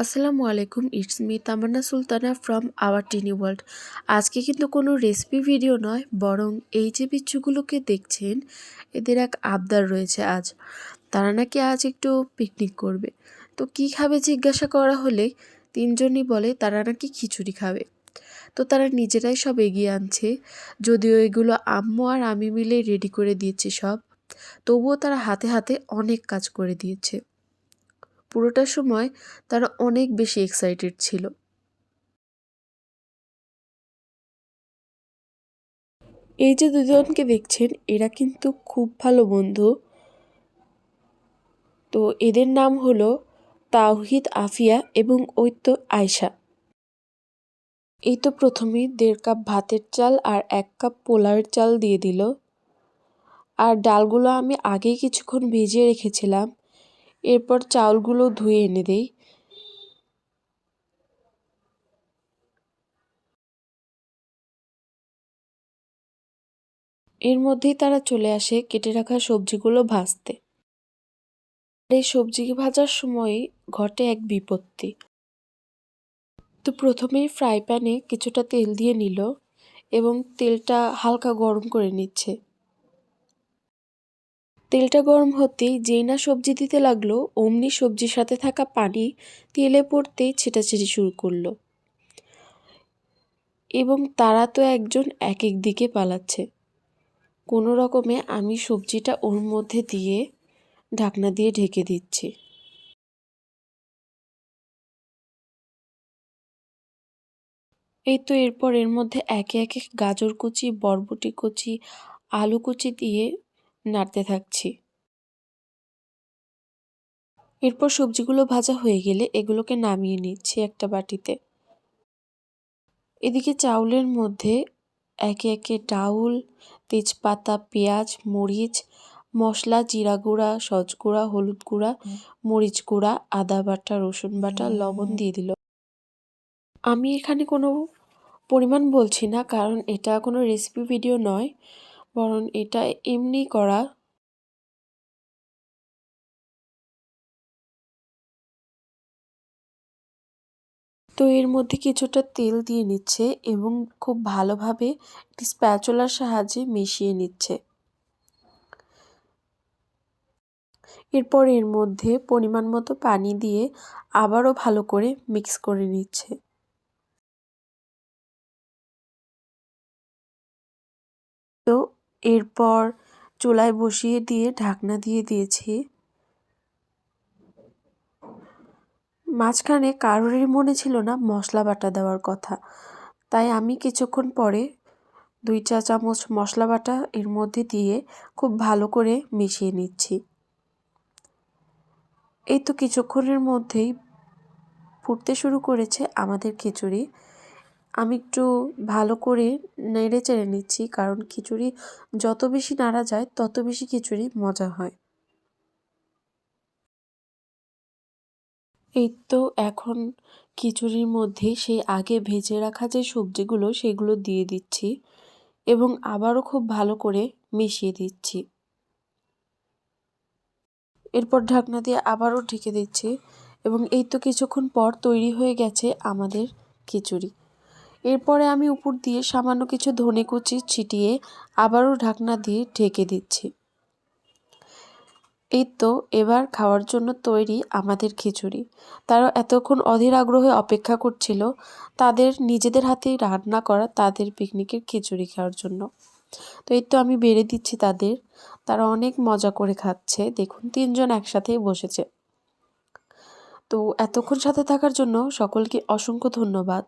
আসসালামু আলাইকুম, it's me Tamanna Sultana from our tiny world. আজকে কিন্তু কোনো রেসিপি ভিডিও নয়, বরং এই যে বিচ্ছুগুলোকে দেখছেন এদের এক আবদার রয়েছে আজ। তারা নাকি আজ একটু পিকনিক করবে। তো কি খাবে জিজ্ঞাসা করা হলে তিনজনই বলে তারা নাকি খিচুড়ি খাবে। তো তারা নিজেরাই সব এগিয়ে আনছে, যদিও এগুলো আম্মু আর আমি মিলে রেডি করে দিয়েছি সব। তবুও তারা হাতে হাতে অনেক কাজ করে দিয়েছে। পুরোটা সময় তারা অনেক বেশি এক্সাইটেড ছিল। এই যে দুজনকে দেখছেন এরা কিন্তু খুব ভালো বন্ধু। তো এদের নাম হলো তাওহিদ, আফিয়া এবং ওই তো আয়শা। এই তো প্রথমেই 1.5 কাপ ভাতের চাল আর 1 কাপ পোলাওয়ের চাল দিয়ে দিল। আর ডালগুলো আমি আগেই কিছুক্ষণ ভিজিয়ে রেখেছিলাম। এরপর চাউলগুলো ধুয়ে এনে দেই। এর মধ্যেই তারা চলে আসে কেটে রাখা সবজিগুলো ভাজতে। এই সবজি ভাজার সময় ঘটে এক বিপত্তি। তো প্রথমেই ফ্রাই প্যানে কিছুটা তেল দিয়ে নিল এবং তেলটা হালকা গরম করে নিচ্ছে। তেলটা গরম হতেই যেই না সবজি দিতে লাগলো, অমনি সবজির সাথে থাকা পানি তেলে পড়তেই ছেটাছেটি শুরু করলো। এবং তারা তো একজন এক এক দিকে পালাচ্ছে। কোনো রকমে আমি সবজিটা ওর মধ্যে দিয়ে ঢাকনা দিয়ে ঢেকে দিচ্ছি। এই তো এরপর এর মধ্যে একে একে গাজর কুচি, বরবটি কুচি, আলু কুচি দিয়ে নাড়তে থাকছি। এরপর সবজিগুলো ভাজা হয়ে গেলে এগুলোকে নামিয়ে নিচ্ছি একটা বাটিতে। এদিকে চাউলের মধ্যে একে একে ডাউল, তেজপাতা, পেঁয়াজ, মরিচ, মশলা, জিরা গুঁড়া, সজ গুঁড়া, হলুদ গুঁড়া, মরিচ গুঁড়া, আদা বাটা, রসুন বাটা, লবণ দিয়ে দিল। আমি এখানে কোনো পরিমাণ বলছি না, কারণ এটা কোনো রেসিপি ভিডিও নয়, বরং এটা এমনি করা। তো এর মধ্যে কিছুটা তেল দিয়ে নিচ্ছে এবং খুব ভালোভাবে একটি স্প্যাচুলার সাহায্যে মিশিয়ে নিচ্ছে। এরপর এর মধ্যে পরিমাণ মতো পানি দিয়ে আবারও ভালো করে মিক্স করে নিচ্ছে। তো এরপর চুলায় বসিয়ে দিয়ে ঢাকনা দিয়ে দিয়েছি। মাঝখানে কারোরই মনে ছিল না মশলা বাটা দেওয়ার কথা, তাই আমি কিছুক্ষণ পরে 2 চা চামচ মশলা বাটা এর মধ্যে দিয়ে খুব ভালো করে মিশিয়ে নিচ্ছি। এই তো কিছুক্ষণের মধ্যেই ফুটতে শুরু করেছে আমাদের খিচুড়ি। আমি একটু ভালো করে নেড়ে চেড়ে নিচ্ছি, কারণ খিচুড়ি যত বেশি নাড়া যায় তত বেশি খিচুড়ি মজা হয়। এই তো এখন খিচুড়ির মধ্যে সেই আগে ভেজে রাখা যে সবজিগুলো সেগুলো দিয়ে দিচ্ছি এবং আবারও খুব ভালো করে মিশিয়ে দিচ্ছি। এরপর ঢাকনা দিয়ে আবারও ঢেকে দিচ্ছি এবং এই তো কিছুক্ষণ পর তৈরি হয়ে গেছে আমাদের খিচুড়ি। এরপরে আমি উপর দিয়ে সামান্য কিছু ধনে কুচি ছিটিয়ে আবারও ঢাকনা দিয়ে ঢেকে দিচ্ছি। এই তো এবার খাওয়ার জন্য তৈরি আমাদের খিচুড়ি। তারা এতক্ষণ অধীর আগ্রহে অপেক্ষা করছিল তাদের নিজেদের হাতেই রান্না করা তাদের পিকনিকের খিচুড়ি খাওয়ার জন্য। তো এই তো আমি বেড়ে দিচ্ছি তাদের। তারা অনেক মজা করে খাচ্ছে। দেখুন 3 জন একসাথেই বসেছে। তো এতক্ষণ সাথে থাকার জন্য সকলকে অসংখ্য ধন্যবাদ।